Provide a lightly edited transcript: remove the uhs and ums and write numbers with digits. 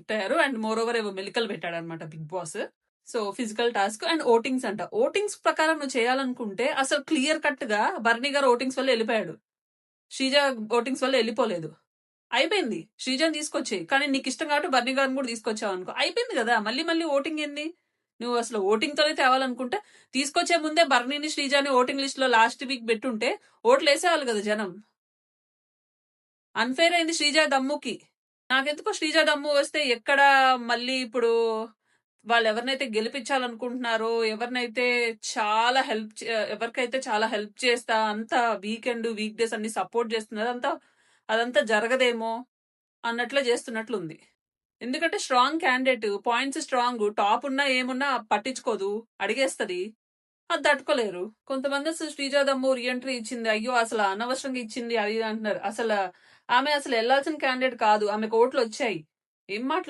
Shift అయ్యారు. And more over ఏవో మెలికలు పెట్టాడనమాట Bigg Boss. So physical task and votings అంట. ఓటింగ్స్ ప్రకారం నువ్వు చేయాలనుకుంటే అసలు క్లియర్ కట్ గా బర్నీ గారు ఓటింగ్స్ వల్ల వెళ్ళిపోయాడు. శ్రీజ ఓటింగ్స్ వల్ల వెళ్ళిపోలేదు. అయిపోయింది. శ్రీజని తీసుకొచ్చేయి. కానీ నీకు ఇష్టం కాబట్టి బర్నీ గారిని కూడా తీసుకొచ్చావు అనుకో, అయిపోయింది కదా. మళ్ళీ మళ్ళీ ఓటింగ్ ఏంది? నువ్వు అసలు ఓటింగ్ తోనే తేవాలనుకుంటే తీసుకొచ్చే ముందే బర్నీని శ్రీజాని ఓటింగ్ లిస్ట్ లో లాస్ట్ వీక్ పెట్టుంటే ఓట్లు వేసేవాళ్ళు కదా జనం. అన్ఫేర్ అయింది శ్రీజ దమ్ముకి. నాకెందుకో శ్రీజ దమ్ము వస్తే ఎక్కడ మళ్ళీ ఇప్పుడు వాళ్ళు ఎవరినైతే గెలిపించాలనుకుంటున్నారో, ఎవరినైతే ఎవరికైతే చాలా హెల్ప్ చేస్తా అంతా వీకెండ్ వీక్ డేస్ అన్ని సపోర్ట్ చేస్తున్నారు అదంతా జరగదేమో అన్నట్లే చేస్తున్నట్లుంది. ఎందుకంటే strong candidate, points strong, top ఉన్నా ఏమున్నా పట్టించుకోదు, అడిగేస్తది. అది తట్టుకోలేరు. కొంతమంది అసలు శ్రీజా దమ్ము రీఎంట్రీ ఇచ్చింది, అయ్యో అసలు అనవసరంగా ఇచ్చింది అది అంటున్నారు. అసలు ఆమె అసలు వెళ్లాల్సిన క్యాండిడేట్ కాదు, ఆమెకు ఓట్లు వచ్చాయి. ఏం మాట్లాడు